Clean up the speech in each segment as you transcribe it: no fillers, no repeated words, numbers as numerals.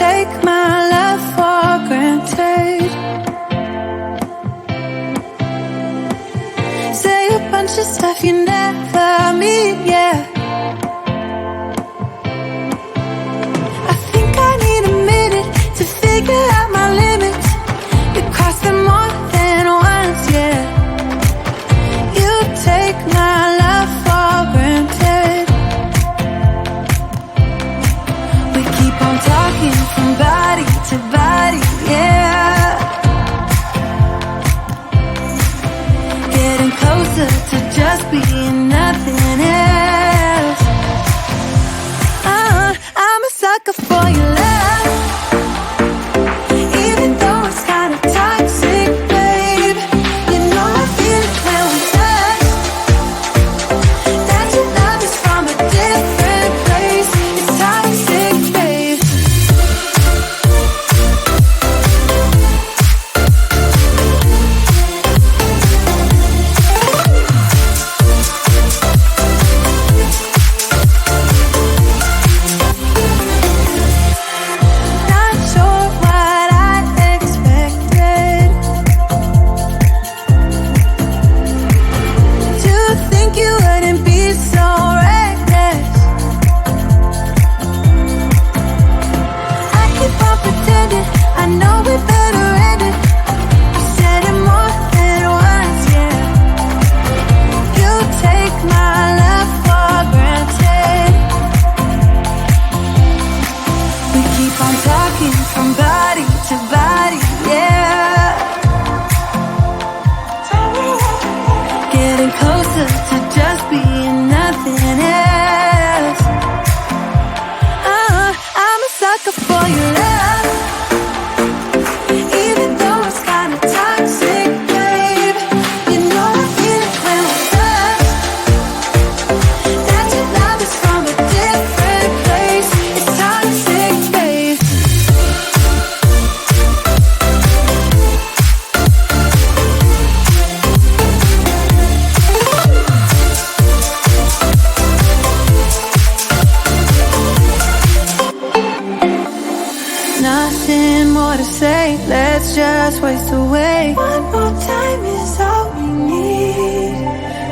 take my love for granted. Say a bunch of stuff you never mean, yeah. I think I need a minute to figure out my limits. You cross them more than once, yeah. You take my love for granted. We keep on talking from body to body, yeah. Getting closer to just being nothing else. I'm a sucker for your love, even though it's kinda toxic, babe. You know I feel it when we touch, that your love is from a different place. It's toxic, babe. Not sure what I expected. To think you wouldn't be so reckless. I keep on pretending I know we better end it. I said it more than once, yeah. You take my love for granted. We keep on talking from body to body, yeah. Getting closer to just being nothing else. I'm a sucker for your love, even though it's kinda toxic, babe. You know I feel it when we touch, that your love is from a different place. It's toxic, babe. Nothing more to say, let's just waste away. One more time is all we need.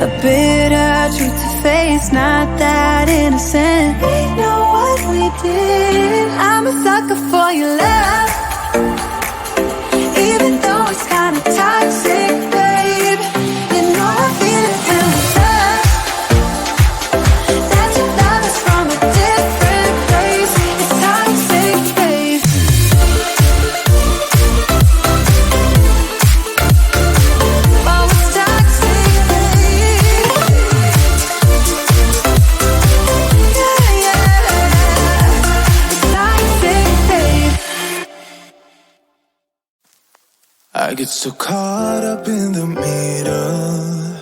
A bitter truth to face, not that innocent. We know what we did. I'm a sucker for your love, even though it's kinda toxic, babe. You know I feel it when we touch, that your love is from a different place. It's toxic, babe. Oh, it's toxic, babe. Yeah, yeah. It's toxic, babe. I get so caught up in the middle,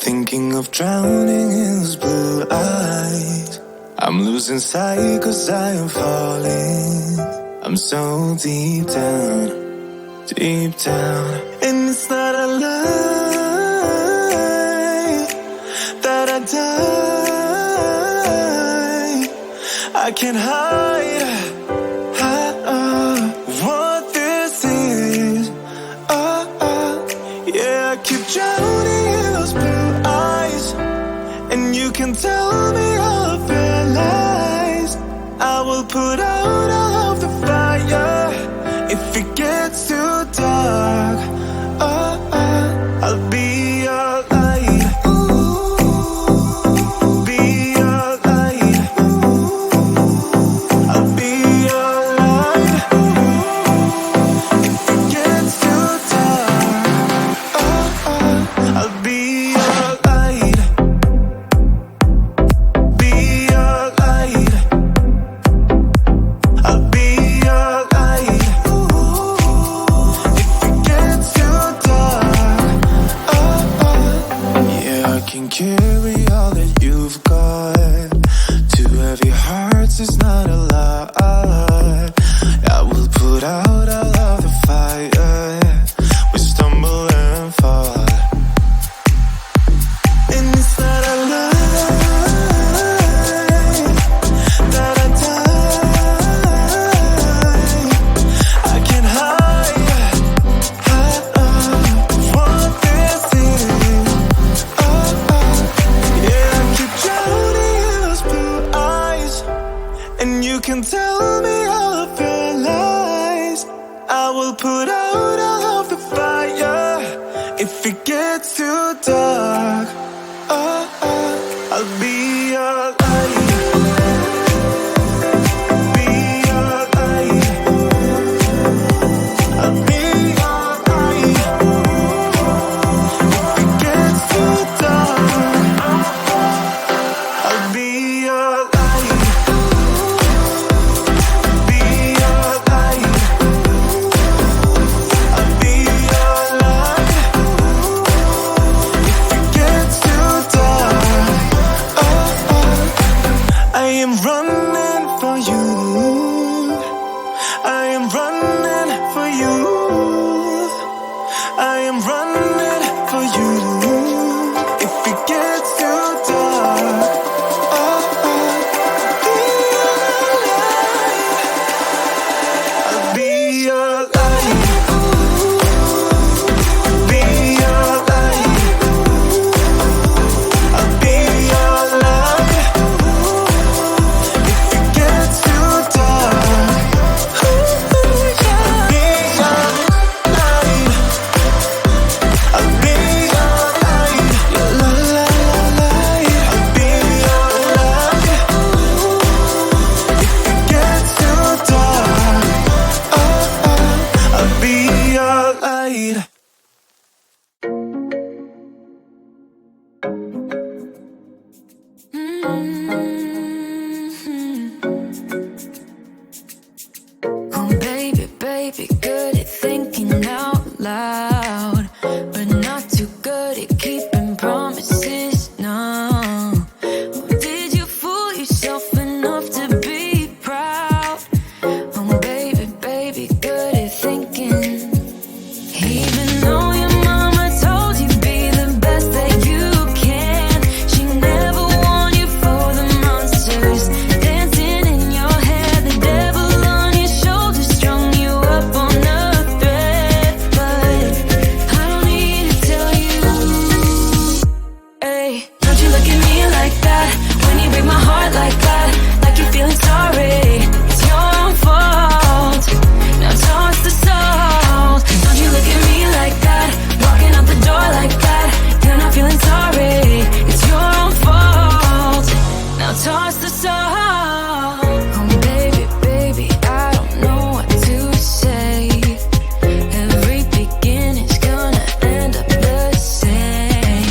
thinking of drowning in those blue eyes. I'm losing sight 'cause I am falling. I'm so deep down, and it's not a lie that I die. I can't hide what this is. Yeah, I keep drowning in those blue eyes, and you can tell me all of your lies. I will put out all of the fire if it gets too dark. I'll be your light. Be your light. I'll be your light. If it gets too dark, I'll be your light. Be your light. I'll be your light. If it gets too dark, yeah, I can carry all that you've got. Two heavy hearts is not a lie. I will put out all of the fire. We stumble and fall, and it's not a lie that I die. I'll be your light. Be your light. I'll be your light. If it gets too dark, I'll be your light. Be your light. I'll be your light. If it gets too dark, I am running for you. I am running for you. I am running for you. If it gets too dark, I'll be your light. Be your light. I'll be your light. If it gets too dark, I'll be your light. I'll be your light. Your light. I'll be your light. If it gets too dark, I'll be your light. Oh, baby, baby, good at thinking out loud, but not too good at keeping promises. No. Did you fool yourself enough to be proud? Oh, baby, baby, good at thinking. Even though your mama told you be the best that you can, she never warned you for the monsters dancing in your head, the devil on your shoulder strung you up on a thread. But I don't need to tell you, hey, don't you look at me like that when you break my heart like that, like you're feeling sorry. It's your own fault. Now toss the salt. Don't you look at me like that, walking out the door like that. You're not feeling sorry. It's your own fault. Now toss the salt. Oh, baby, baby, I don't know what to say. Every beginning's gonna end up the same.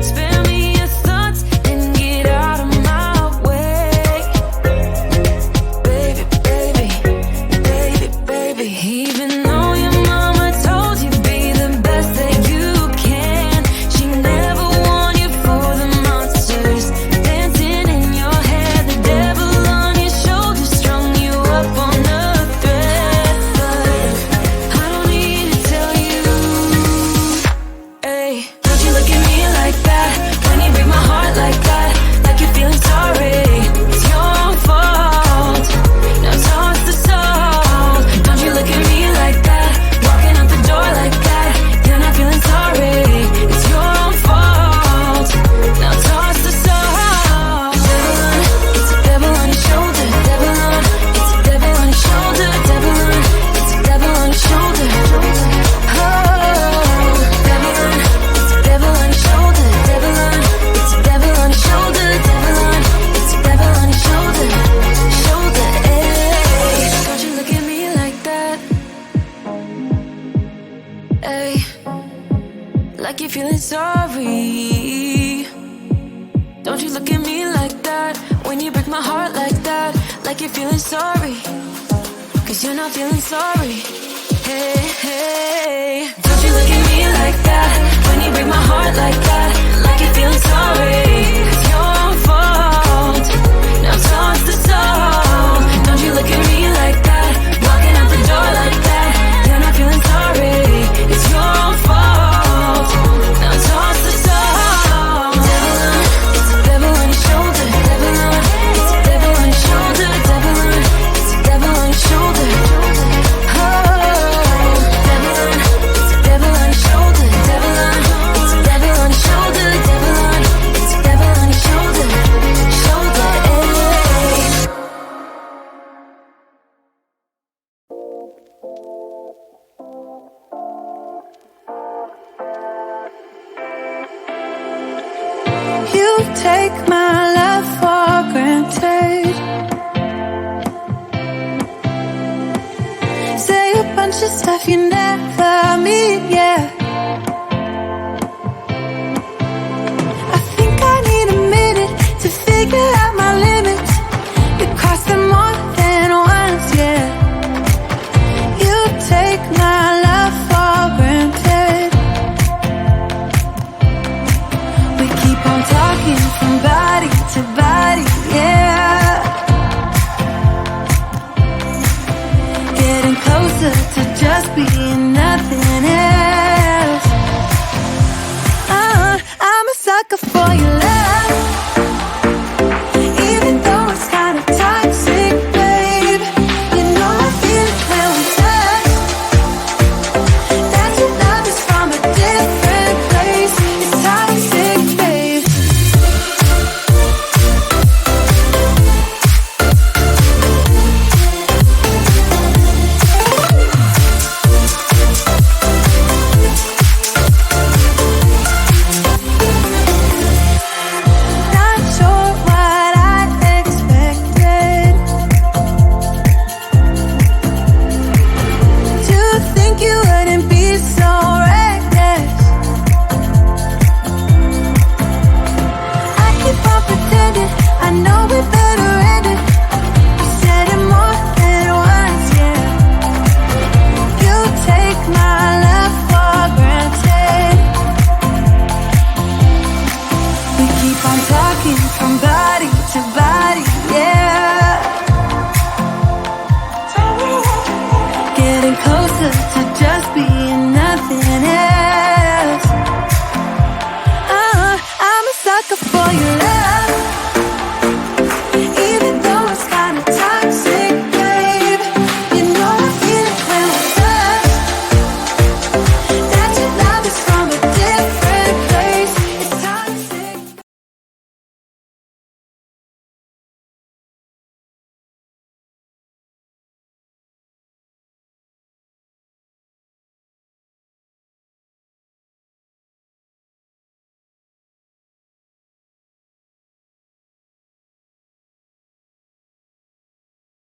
Spare me your thoughts and get out of my way. Baby, baby, baby, baby. Even though your mama told you be the best that you can, she never warned you for the monsters dancing in your head, the devil on your shoulder strung you up on a thread. But I don't need to tell you, hey, don't you look at me like that when you break my heart like that, like you're feeling sorry. It's your own fault. Now toss the salt. Don't you look at me like that, walking out the door like that. You're not feeling sorry. It's your own fault. Now toss the salt. It's a devil on your shoulder. Devil on. It's a devil on your shoulder. Devil on. It's a devil on your shoulder. Oh, devil on. It's a devil on your shoulder. Devil on. It's a devil on your shoulder. Devil on. It's a devil on your shoulder. Shoulder. Hey, don't you look at me like that. Hey, like you're feeling sorry. Don't you look at me like that when you break my heart like that, like you're feeling sorry. 'Cause you're not feeling sorry. Hey, hey, don't you look at me like that when you break my heart like that, like you're feeling sorry. It's your own fault. Now toss the salt. Don't you look at me like that, walking out the door like that. You're not feeling sorry. It's your own fault. Now toss the salt. Devil on. It's a devil on your shoulder. Devil on. It's a devil on your shoulder. Devil on. It's a devil on your shoulder. Oh, devil on. It's a devil on your shoulder. Devil on. It's a devil on your shoulder. Devil on. take my love for granted. Say a bunch of stuff you never mean, yeah. I think I need a minute to figure out my limits. You cross them more than once, yeah. You take my love for granted. We keep on talking from body to body, yeah. Getting closer to just being